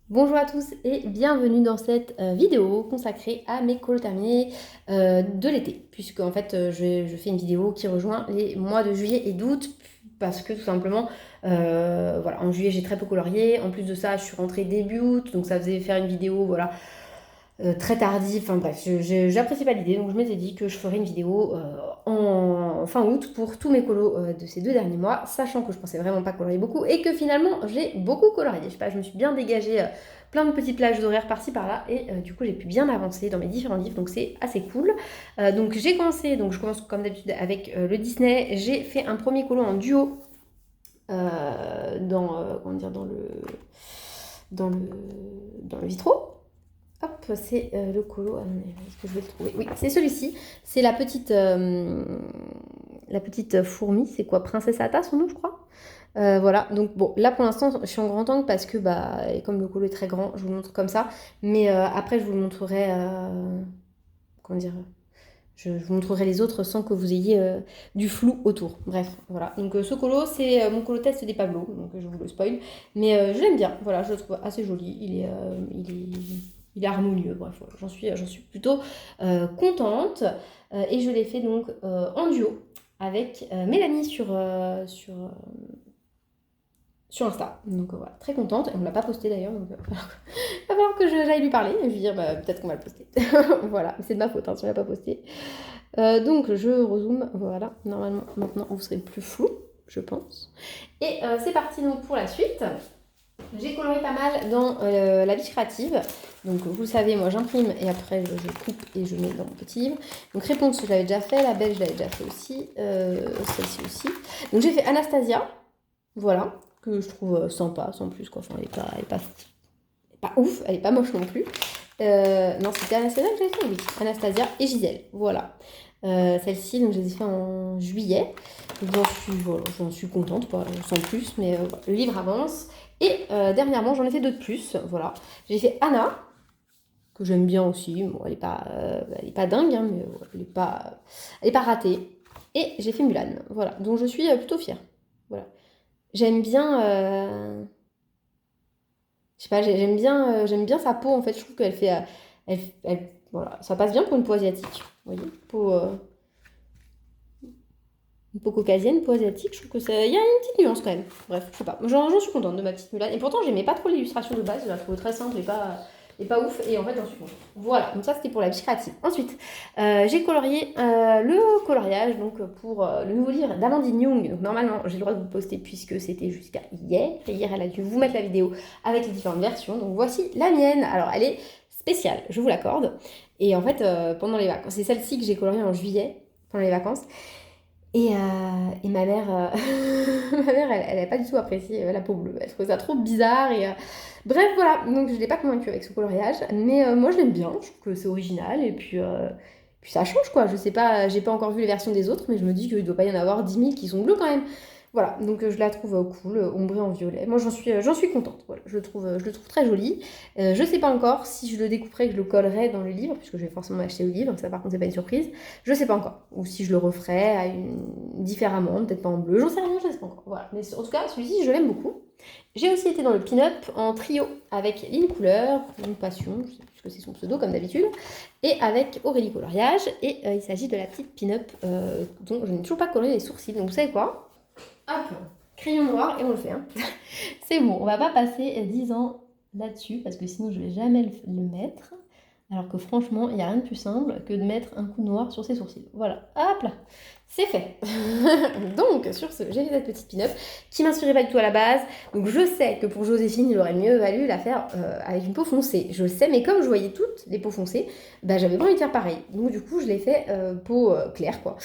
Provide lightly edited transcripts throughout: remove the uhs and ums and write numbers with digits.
Bonjour à tous et bienvenue dans cette vidéo consacrée à mes colos terminés de l'été. Puisque en fait je fais une vidéo qui rejoint les mois de juillet et d'août parce que tout simplement voilà, en juillet j'ai très peu colorié. En plus de ça je suis rentrée début août donc ça faisait faire une vidéo voilà, très tardif, enfin bref, j'apprécie pas l'idée, donc je m'étais dit que je ferais une vidéo en fin août pour tous mes colos de ces 2 derniers mois, sachant que je pensais vraiment pas colorier beaucoup et que finalement j'ai beaucoup colorié. Je sais pas, je me suis bien dégagée plein de petites plages d'horaires par-ci par-là et du coup j'ai pu bien avancer dans mes différents livres, donc c'est assez cool. Donc j'ai commencé, donc je commence comme d'habitude avec le Disney. J'ai fait un premier colo en duo comment dire, dans le vitraux. Hop, c'est le colo. Est-ce que je vais le trouver? Oui, c'est celui-ci. C'est la petite fourmi. C'est quoi? Princesse Atta, son nom, je crois. Voilà. Donc bon, là pour l'instant, je suis en grand angle parce que bah, et comme le colo est très grand, je vous le montre comme ça. Mais après, je vous le montrerai. Comment dire? Je vous montrerai les autres sans que vous ayez du flou autour. Bref, voilà. Donc ce colo, c'est mon colo test des Pablo. Donc je vous le spoil. Mais je l'aime bien. Voilà, je le trouve assez joli. Il est harmonieux. Bref, voilà. J'en suis plutôt contente. Et je l'ai fait donc en duo avec Mélanie sur Insta. Donc voilà, très contente. Et on ne l'a pas posté d'ailleurs. Donc il va falloir que j'aille lui parler et lui dire bah, peut-être qu'on va le poster. Voilà, c'est de ma faute hein, si on ne l'a pas posté. Donc je rezoome, voilà, normalement maintenant vous serez plus flou, je pense. Et c'est parti donc pour la suite. J'ai coloré pas mal dans la vie créative. Donc vous le savez, moi j'imprime et après je coupe et je mets dans mon petit livre. Donc réponse, je l'avais déjà fait, la belge je l'avais déjà fait aussi, celle-ci aussi. Donc j'ai fait Anastasia, voilà, que je trouve sympa, sans plus quoi. Enfin, elle est pas ouf, elle est pas moche non plus. Non, c'était Anastasia que j'avais fait, oui. Anastasia et Gisèle, voilà. Celle-ci, donc je les ai fait en juillet. J'en suis contente, quoi, sans plus, mais voilà, le livre avance. Et dernièrement, j'en ai fait deux de plus, voilà. J'ai fait Anna, que j'aime bien aussi. Bon, elle est pas dingue, hein, mais elle est pas ratée. Et j'ai fait Mulan, voilà. Donc je suis plutôt fière, voilà. J'aime bien, je sais pas, j'aime bien sa peau en fait. Je trouve qu'elle fait, voilà, ça passe bien pour une peau asiatique. Vous voyez, une peau caucasienne, peau asiatique. Je trouve que ça, il y a une petite nuance quand même. Bref, je sais pas. J'en suis contente de ma petite Mulan. Et pourtant, j'aimais pas trop l'illustration de base. Je la trouve très simple et pas ouf. Et en fait, j'en suis contente. Voilà. Donc ça, c'était pour la vie créative. Ensuite, j'ai colorié le coloriage donc pour le nouveau livre d'Amandine Young. Donc normalement, j'ai le droit de vous le poster puisque c'était jusqu'à hier. Et hier, elle a dû vous mettre la vidéo avec les différentes versions. Donc voici la mienne. Alors, elle est spéciale, je vous l'accorde. Et en fait, pendant les vacances, c'est celle-ci que j'ai coloriée en juillet pendant les vacances. Et ma mère, ma mère, elle n'a pas du tout apprécié la peau bleue. Elle trouvait ça trop bizarre. Bref, voilà. Donc, je ne l'ai pas convaincue avec ce coloriage. Mais moi, je l'aime bien. Je trouve que c'est original. Et puis ça change, quoi. Je sais pas, j'ai pas encore vu les versions des autres, mais je me dis qu'il ne doit pas y en avoir 10 000 qui sont bleus quand même. Voilà. Donc, je la trouve cool, ombrée en violet. Moi, j'en suis contente. Voilà. Je le trouve très joli. Je sais pas encore si je le découperai, que je le collerai dans le livre, puisque je vais forcément acheter le livre. Ça, par contre, c'est pas une surprise. Je sais pas encore. Ou si je le referai différemment, peut-être pas en bleu, j'en sais rien, je sais pas encore. Voilà. Mais en tout cas, celui-ci, je l'aime beaucoup. J'ai aussi été dans le pin-up en trio avec Lynn Couleur, une passion, je sais plus ce que c'est son pseudo comme d'habitude, et avec Aurélie Coloriage. Et il s'agit de la petite pin-up dont je n'ai toujours pas coloré les sourcils. Donc vous savez quoi? Hop, crayon noir et on le fait. Hein. C'est bon, on va pas passer 10 ans là-dessus parce que sinon je vais jamais le mettre. Alors que franchement, il n'y a rien de plus simple que de mettre un coup de noir sur ses sourcils. Voilà, hop là, c'est fait. Donc, sur ce, j'ai fait cette petite pin-up qui m'inspirait pas du tout à la base. Donc, je sais que pour Joséphine, il aurait mieux valu la faire avec une peau foncée. Je le sais, mais comme je voyais toutes les peaux foncées, bah, j'avais pas envie de faire pareil. Donc, du coup, je l'ai fait peau claire, quoi.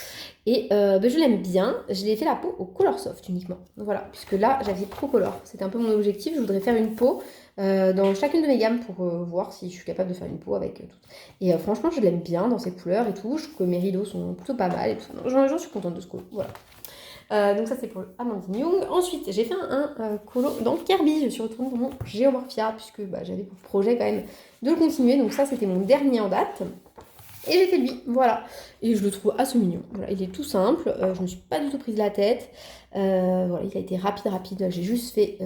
Et bah, je l'aime bien. Je l'ai fait la peau au Color Soft uniquement. Voilà, puisque là, j'avais trop color. C'était un peu mon objectif. Je voudrais faire une peau dans chacune de mes gammes pour voir si je suis capable de faire une peau avec tout. Et franchement, je l'aime bien dans ses couleurs et tout. Je trouve que mes rideaux sont plutôt pas mal et tout. J'en suis contente de ce colo. Voilà. Donc ça, c'est pour Amandine Young. Ensuite, j'ai fait un colo dans Kirby. Je suis retournée dans mon Geomorphia puisque bah, j'avais pour projet quand même de le continuer. Donc ça, c'était mon dernier en date. Et j'ai fait lui, voilà. Et je le trouve assez mignon. Voilà, il est tout simple. Je ne me suis pas du tout prise la tête. Voilà, il a été rapide. J'ai juste fait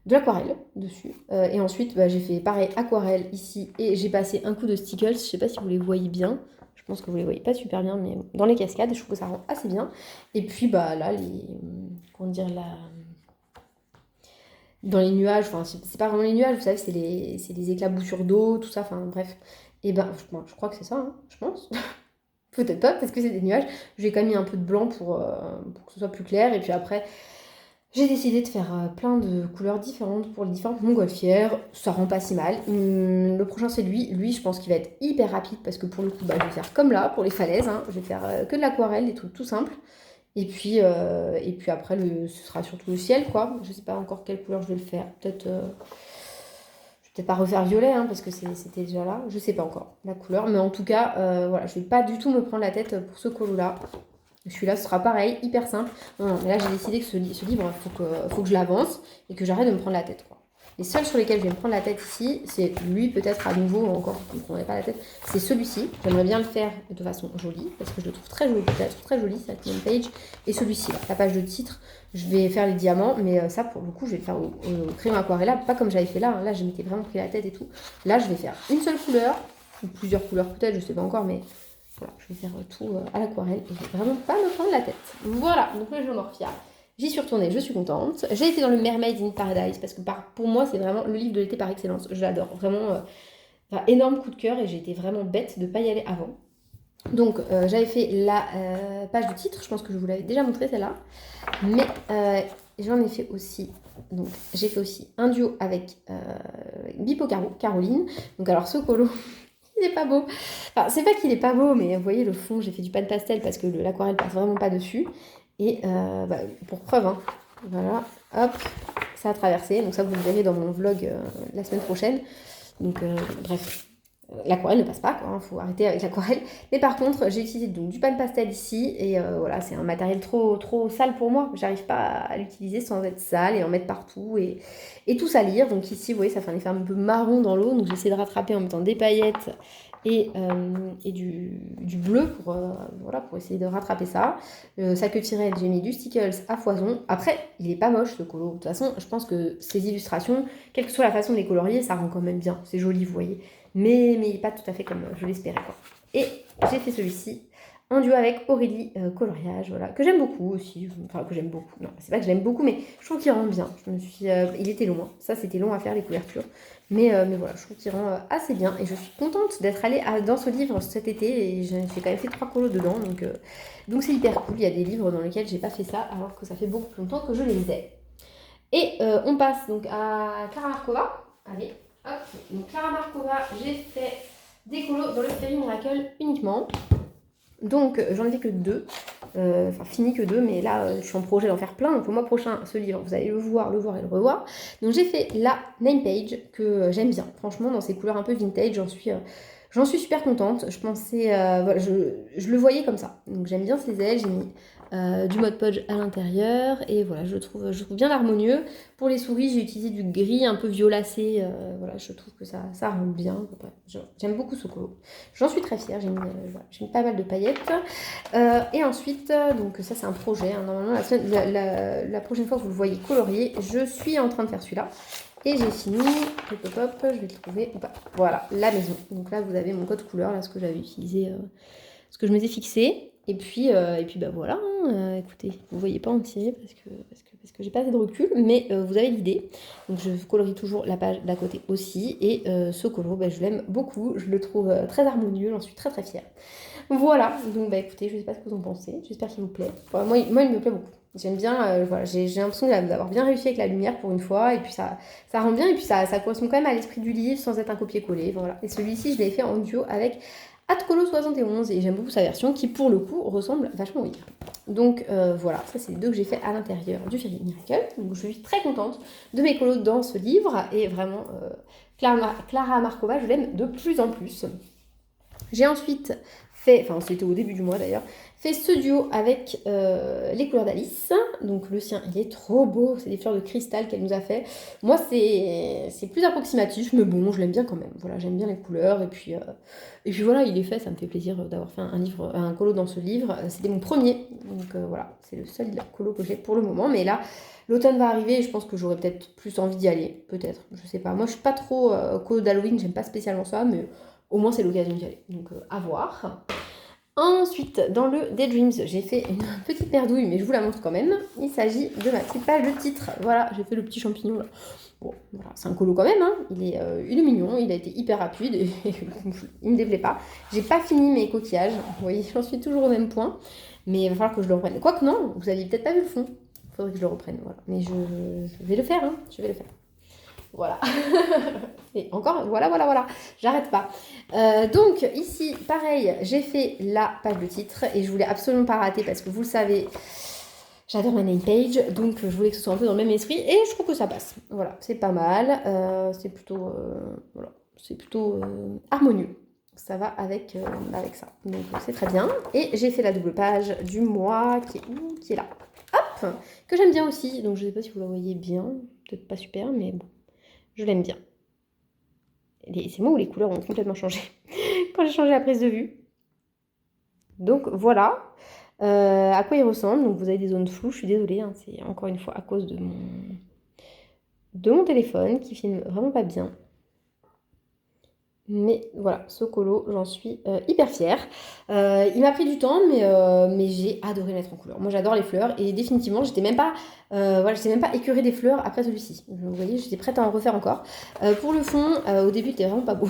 de l'aquarelle dessus. Et ensuite, j'ai fait pareil, aquarelle ici. Et j'ai passé un coup de stickles. Je sais pas si vous les voyez bien. Je pense que vous les voyez pas super bien, mais dans les cascades, je trouve que ça rend assez bien. Et puis, là, comment dire, dans les nuages, enfin, c'est pas vraiment les nuages, vous savez, c'est les éclaboussures d'eau, tout ça, enfin, bref. Et je crois que c'est ça, hein, je pense. Peut-être pas, parce que c'est des nuages. J'ai quand même mis un peu de blanc pour que ce soit plus clair. Et puis après, j'ai décidé de faire plein de couleurs différentes pour les différentes montgolfières. Ça rend pas si mal. Le prochain, c'est lui. Lui, je pense qu'il va être hyper rapide parce que pour le coup, je vais faire comme là, pour les falaises. Hein. Je vais faire que de l'aquarelle, des trucs tout simples. Et puis après, ce sera surtout le ciel, quoi. Je sais pas encore quelle couleur je vais le faire. Peut-être... je vais peut-être pas refaire violet, hein, parce que c'était déjà là. Je sais pas encore la couleur. Mais en tout cas, voilà, je vais pas du tout me prendre la tête pour ce colo-là. Celui-là, ce sera pareil, hyper simple. Non, mais là, j'ai décidé que ce livre, faut que je l'avance et que j'arrête de me prendre la tête, quoi. Les seuls sur lesquels je vais me prendre la tête ici, c'est lui peut-être à nouveau, encore, je ne me prendrai pas la tête, c'est celui-ci. J'aimerais bien le faire de façon jolie, parce que je le trouve très joli, peut-être très joli, cette même page. Et celui-ci, là, la page de titre, je vais faire les diamants, mais ça, pour le coup, je vais le faire au crayon aquarella, pas comme j'avais fait là. Hein. Là, je m'étais vraiment pris la tête et tout. Là, je vais faire une seule couleur, ou plusieurs couleurs peut-être, je sais pas encore, mais... Voilà, je vais faire tout à l'aquarelle et je vais vraiment pas me prendre la tête. Voilà, donc le Geomorphia. J'y suis retournée, je suis contente. J'ai été dans le Mermaid in Paradise parce que pour moi, c'est vraiment le livre de l'été par excellence. Je l'adore, vraiment énorme coup de cœur et j'ai été vraiment bête de ne pas y aller avant. Donc, j'avais fait la page du titre, je pense que je vous l'avais déjà montré celle-là. Mais j'en ai fait aussi, donc j'ai fait aussi un duo avec Bipo Caroline. Donc, alors ce colo. Il est pas beau. Enfin, c'est pas qu'il est pas beau, mais vous voyez le fond, j'ai fait du pan pastel parce que l'aquarelle passe vraiment pas dessus. Et pour preuve, hein, voilà, hop, ça a traversé. Donc ça, vous le verrez dans mon vlog la semaine prochaine. Donc bref, l'aquarelle ne passe pas, quoi. Faut arrêter avec l'aquarelle. Mais par contre, j'ai utilisé donc du pan pastel ici. Et voilà, c'est un matériel trop sale pour moi. J'arrive pas à l'utiliser sans être sale et en mettre partout et tout salir. Donc ici, vous voyez, ça fait un effet un peu marron dans l'eau. Donc j'essaie de rattraper en même temps des paillettes et du bleu pour essayer de rattraper ça. Sa queue tirette, j'ai mis du stickles à foison. Après, il est pas moche ce colo. De toute façon, je pense que ces illustrations, quelle que soit la façon de les colorier, ça rend quand même bien. C'est joli, vous voyez. Mais il n'est pas tout à fait comme je l'espérais, quoi. Et j'ai fait celui-ci en duo avec Aurélie Coloriage, voilà, que j'aime beaucoup aussi. Enfin, que j'aime beaucoup. Non, c'est pas que je l'aime beaucoup, mais je trouve qu'il rend bien. Il était long, hein. Ça c'était long à faire les couvertures. Mais voilà, je trouve qu'il rend assez bien. Et je suis contente d'être allée dans ce livre cet été. Et j'ai quand même fait 3 colos dedans. Donc c'est hyper cool. Il y a des livres dans lesquels j'ai pas fait ça, alors que ça fait beaucoup plus longtemps que je les ai. Et on passe donc à Clara Markova. Allez, hop. Donc Clara Markova, j'ai fait des colos dans le Fairy Miracle uniquement. Donc j'en ai fait que 2. Fini que 2, mais là je suis en projet d'en faire plein. Donc le mois prochain, ce livre, vous allez le voir et le revoir. Donc j'ai fait la name page que j'aime bien. Franchement, dans ces couleurs un peu vintage, j'en suis super contente. Je pensais, voilà, je le voyais comme ça. Donc j'aime bien ces ailes. J'ai mis du Mod Podge à l'intérieur et voilà, je trouve bien harmonieux. Pour les souris, j'ai utilisé du gris un peu violacé. Voilà, je trouve que ça rend bien. J'aime beaucoup ce colo. J'en suis très fière. J'ai mis pas mal de paillettes. Et ensuite, donc ça c'est un projet. Hein. Normalement, la prochaine fois que vous le voyez colorié, je suis en train de faire celui-là. Et j'ai fini. Hop, je vais le trouver ou pas. Voilà, la maison. Donc là, vous avez mon code couleur, là, ce que j'avais utilisé, ce que je m'étais fixé. Et puis voilà, hein, écoutez, vous voyez pas entier parce que j'ai pas assez de recul, mais vous avez l'idée. Donc je colorie toujours la page d'à côté aussi. Et ce colo, je l'aime beaucoup. Je le trouve très harmonieux, j'en suis très très fière. Voilà, donc écoutez, je sais pas ce que vous en pensez, j'espère qu'il vous plaît. Enfin, moi, il me plaît beaucoup. J'aime bien, voilà, j'ai l'impression d'avoir bien réussi avec la lumière pour une fois, et puis ça rend bien, et puis ça correspond quand même à l'esprit du livre sans être un copier-coller, voilà. Et celui-ci, je l'ai fait en duo avec Atcolo 71, et j'aime beaucoup sa version qui, pour le coup, ressemble vachement au livre. Donc voilà, ça c'est les 2 que j'ai fait à l'intérieur du Fairy Miracle. Donc je suis très contente de mes colos dans ce livre, et vraiment, Clara Markova, je l'aime de plus en plus. J'ai ensuite enfin c'était au début du mois d'ailleurs, fait ce duo avec les couleurs d'Alice. Donc le sien, il est trop beau, c'est des fleurs de cristal qu'elle nous a fait. Moi c'est plus approximatif, mais bon, je l'aime bien quand même. Voilà, j'aime bien les couleurs, et puis voilà, il est fait, ça me fait plaisir d'avoir fait un colo dans ce livre. C'était mon premier, donc voilà, c'est le seul colo que j'ai pour le moment, mais là, l'automne va arriver et je pense que j'aurai peut-être plus envie d'y aller, peut-être, je sais pas. Moi je suis pas trop colo d'Halloween, j'aime pas spécialement ça, mais au moins c'est l'occasion d'y aller, donc à voir. Ensuite, dans le Daydreams, j'ai fait une petite merdouille, mais je vous la montre quand même. Il s'agit de ma petite page de titre. Voilà, j'ai fait le petit champignon là. Bon, voilà, c'est un colo quand même, hein. Il est mignon, il a été hyper rapide et il me déplaît pas. J'ai pas fini mes coquillages, vous voyez, j'en suis toujours au même point, mais il va falloir que je le reprenne. Quoique non, vous aviez peut-être pas vu le fond. Il faudrait que je le reprenne, voilà. Mais je vais le faire, hein. Je vais le faire. Voilà. Et encore, voilà. J'arrête pas. Donc ici, pareil, j'ai fait la page de titre et je voulais absolument pas rater parce que vous le savez, j'adore ma name page, donc je voulais que ce soit un peu dans le même esprit et je trouve que ça passe. Voilà, c'est pas mal. C'est plutôt, voilà, c'est plutôt harmonieux. Ça va avec ça. Donc c'est très bien. Et j'ai fait la double page du mois qui est là. Hop, que j'aime bien aussi. Donc je sais pas si vous la voyez bien. Peut-être pas super, mais bon. Je l'aime bien. C'est moi où les couleurs ont complètement changé quand j'ai changé la prise de vue. Donc voilà à quoi il ressemble. Donc vous avez des zones floues, je suis désolée, hein, c'est encore une fois à cause de mon téléphone qui filme vraiment pas bien. Mais voilà, ce colo, j'en suis hyper fière. Il m'a pris du temps, mais j'ai adoré mettre en couleur. Moi, j'adore les fleurs et définitivement, j'étais même pas écœurée des fleurs après celui-ci. Vous voyez, j'étais prête à en refaire encore. Pour le fond, au début, il était vraiment pas beau.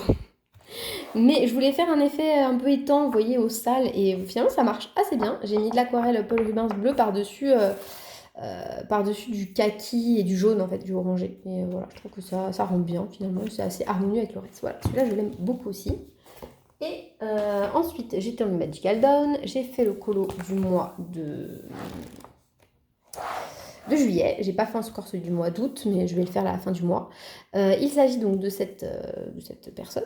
Mais je voulais faire un effet un peu étang, vous voyez, au sale, et finalement, ça marche assez bien. J'ai mis de l'aquarelle Paul Rubens bleu par-dessus du kaki et du jaune, en fait, du orangé. Et voilà, je trouve que ça rend bien, finalement. C'est assez harmonieux avec le reste. Voilà, celui-là, je l'aime beaucoup aussi. Et ensuite, j'ai terminé Magical Dawn. J'ai fait le colo du mois de juillet. J'ai pas fait encore celui du mois d'août, mais je vais le faire à la fin du mois. Il s'agit donc de cette personne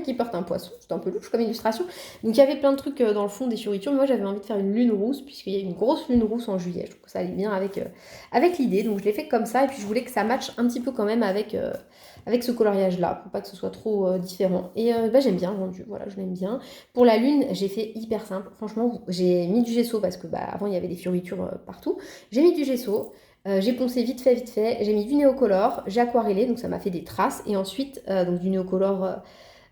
qui porte un poisson. C'est un peu louche comme illustration. Donc il y avait plein de trucs dans le fond, des fioritures. Mais moi j'avais envie de faire une lune rousse, puisqu'il y a une grosse lune rousse en juillet. Je trouve que ça allait bien avec l'idée. Donc je l'ai fait comme ça. Et puis je voulais que ça matche un petit peu quand même avec ce coloriage-là, pour pas que ce soit trop différent. Et j'aime bien le rendu. Voilà, je l'aime bien. Pour la lune, j'ai fait hyper simple. Franchement, j'ai mis du gesso parce que avant il y avait des fioritures partout. J'ai mis du gesso. J'ai poncé vite fait, j'ai mis du néocolore, j'ai aquarellé, donc ça m'a fait des traces, et ensuite donc du néocolore,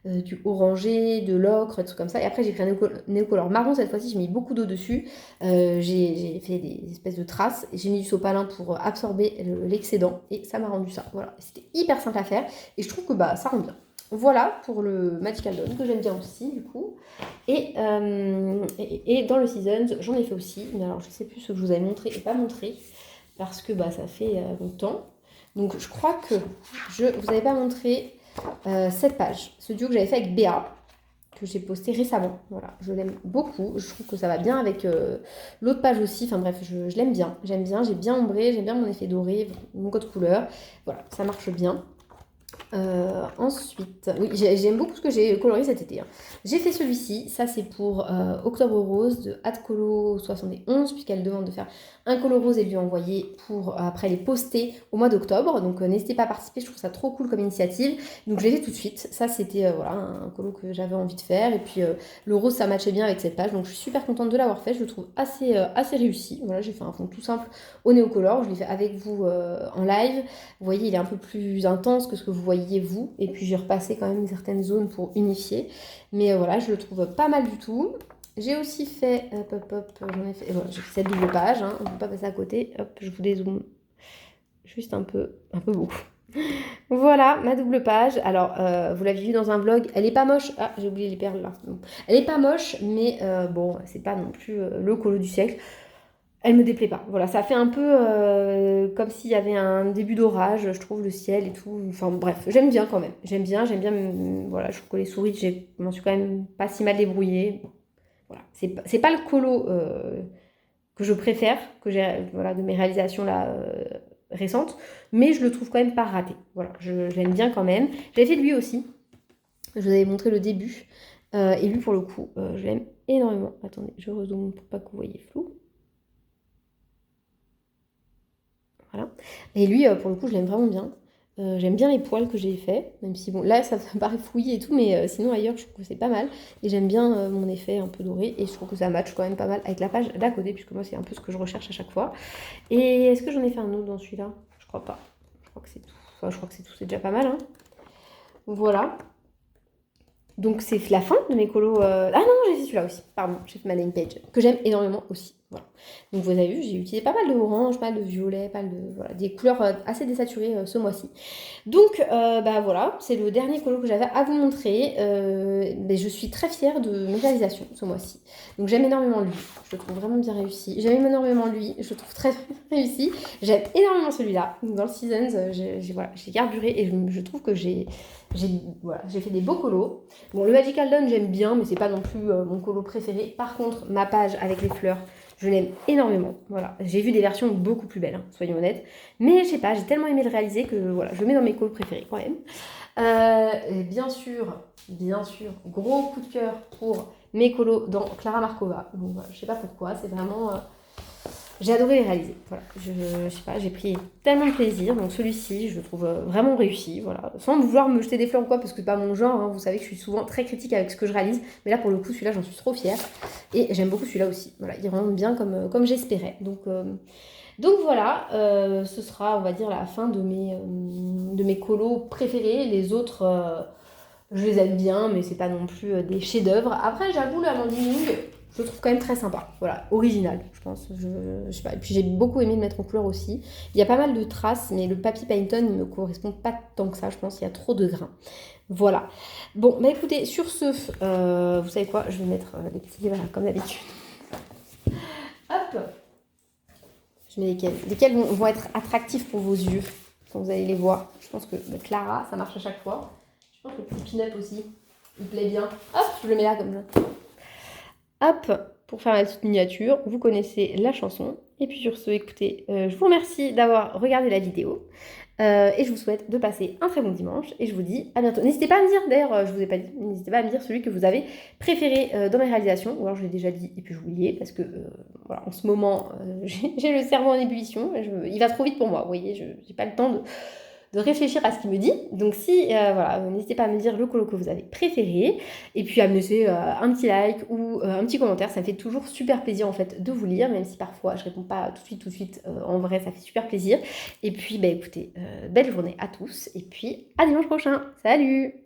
du orangé, de l'ocre, des trucs comme ça, et après j'ai pris un néocolore marron, cette fois-ci j'ai mis beaucoup d'eau dessus, j'ai fait des espèces de traces, et j'ai mis du sopalin pour absorber l'excédent, et ça m'a rendu ça, voilà, c'était hyper simple à faire, et je trouve que ça rend bien. Voilà pour le Magical Dawn, que j'aime bien aussi du coup. Et dans le Seasons, j'en ai fait aussi, mais alors je sais plus ce que je vous avais montré et pas montré, parce que ça fait longtemps. Donc je crois que je vous avais pas montré cette page, ce duo que j'avais fait avec Béa, que j'ai posté récemment. Voilà, je l'aime beaucoup, je trouve que ça va bien avec l'autre page aussi, enfin bref, je l'aime bien, j'aime bien, j'ai bien ombré, j'aime bien mon effet doré, mon code couleur, voilà, ça marche bien. Ensuite, oui, j'aime beaucoup ce que j'ai coloré cet été, hein. J'ai fait celui-ci, ça c'est pour Octobre Rose de Adcolo 71, puisqu'elle demande de faire un colo rose et lui envoyer pour après les poster au mois d'octobre. Donc n'hésitez pas à participer, je trouve ça trop cool comme initiative. Donc je l'ai fait tout de suite, ça c'était voilà, un colo que j'avais envie de faire. Et puis le rose ça matchait bien avec cette page, donc je suis super contente de l'avoir fait, je le trouve assez réussi. Voilà, j'ai fait un fond tout simple au néocolore, je l'ai fait avec vous en live. Vous voyez, il est un peu plus intense que ce que vous voyez vous. Et puis j'ai repassé quand même certaines zones pour unifier. Mais voilà, je le trouve pas mal du tout. J'ai aussi fait, j'en ai fait, voilà, j'ai fait cette double page, hein, on ne peut pas passer à côté. Hop, je vous dézoome juste un peu beaucoup. Voilà, ma double page. Alors, vous l'aviez vu dans un vlog, elle est pas moche. Ah, j'ai oublié les perles là. Donc, elle est pas moche, mais bon, c'est pas non plus le colo du siècle. Elle me déplaît pas. Voilà, ça fait un peu comme s'il y avait un début d'orage, je trouve, le ciel et tout. Enfin bref, j'aime bien quand même. J'aime bien. Voilà, je trouve que les souris, je m'en suis quand même pas si mal débrouillée. Voilà, c'est pas le colo que je préfère, que j'ai voilà, de mes réalisations là récentes, mais je le trouve quand même pas raté. Voilà, je l'aime bien quand même. J'avais fait lui aussi. Je vous avais montré le début. Et lui, pour le coup, je l'aime énormément. Attendez, je rezoome pour pas que vous voyez flou. Voilà. Et lui, pour le coup, je l'aime vraiment bien. J'aime bien les poils que j'ai fait, même si bon, là, ça paraît fouillé et tout, mais sinon, ailleurs, je trouve que c'est pas mal. Et j'aime bien mon effet un peu doré, et je trouve que ça match quand même pas mal avec la page d'à côté, puisque moi, c'est un peu ce que je recherche à chaque fois. Et est-ce que j'en ai fait un autre dans celui-là? Je crois pas. Je crois que c'est tout. Enfin, je crois que c'est tout, c'est déjà pas mal, hein. Voilà. Donc c'est la fin de mes colos. Ah non, j'ai fait celui-là aussi. Pardon, j'ai fait ma landing page. Que j'aime énormément aussi. Voilà. Donc vous avez vu, j'ai utilisé pas mal de orange, pas mal de violet, pas mal de. Voilà, des couleurs assez désaturées ce mois-ci. Donc bah voilà, c'est le dernier colo que j'avais à vous montrer. Mais je suis très fière de mes réalisations ce mois-ci. Donc j'aime énormément lui. Je le trouve vraiment bien réussi. J'aime énormément lui. Je le trouve très bien réussi. J'aime énormément celui-là. Dans le Seasons, j'ai carburé et je trouve que j'ai fait des beaux colos. Bon, le Magical Dawn, j'aime bien, mais c'est pas non plus mon colo préféré. Par contre, ma page avec les fleurs, je l'aime énormément. Voilà, j'ai vu des versions beaucoup plus belles, hein, soyons honnêtes. Mais je sais pas, j'ai tellement aimé le réaliser que voilà, je le mets dans mes colos préférés quand même. Et bien sûr, gros coup de cœur pour mes colos dans Clara Markova. Donc voilà, je sais pas pourquoi, c'est vraiment. J'ai adoré les réaliser. Voilà. Je sais pas, j'ai pris tellement de plaisir. Donc celui-ci, je le trouve vraiment réussi. Voilà. Sans vouloir me jeter des fleurs ou quoi, parce que c'est pas mon genre. Hein. Vous savez que je suis souvent très critique avec ce que je réalise. Mais là, pour le coup, celui-là, j'en suis trop fière. Et j'aime beaucoup celui-là aussi. Voilà, il rentre bien comme j'espérais. Donc voilà, ce sera, on va dire, la fin de mes colos préférés. Les autres, je les aime bien, mais c'est pas non plus des chefs-d'œuvre. Après, j'avoue, l'Amandine Young, je le trouve quand même très sympa. Voilà, original, je pense. Je sais pas. Et puis j'ai beaucoup aimé le mettre en couleur aussi. Il y a pas mal de traces, mais le Papy Payton ne me correspond pas tant que ça. Je pense qu'il y a trop de grains. Voilà. Bon, bah écoutez, sur ce, vous savez quoi? Je vais mettre les petits, voilà, comme d'habitude. Hop! Je mets lesquels vont être attractifs pour vos yeux quand vous allez les voir. Je pense que le Clara, ça marche à chaque fois. Je pense que le petit pin-up aussi, il plaît bien. Hop, je le mets là comme ça. Hop, pour faire la petite miniature, vous connaissez la chanson. Et puis sur ce, écoutez, je vous remercie d'avoir regardé la vidéo. Et je vous souhaite de passer un très bon dimanche. Et je vous dis à bientôt. N'hésitez pas à me dire, d'ailleurs, je vous ai pas dit, n'hésitez pas à me dire celui que vous avez préféré dans mes réalisations. Ou alors je l'ai déjà dit et puis j'ai oublié parce que voilà, en ce moment, j'ai le cerveau en ébullition. Il va trop vite pour moi, vous voyez, je n'ai pas le temps de réfléchir à ce qu'il me dit. Donc si, voilà, n'hésitez pas à me dire le colo que vous avez préféré. Et puis à me laisser un petit like ou un petit commentaire. Ça me fait toujours super plaisir en fait de vous lire, même si parfois je réponds pas tout de suite. En vrai, ça fait super plaisir. Et puis, bah écoutez, belle journée à tous. Et puis à dimanche prochain. Salut!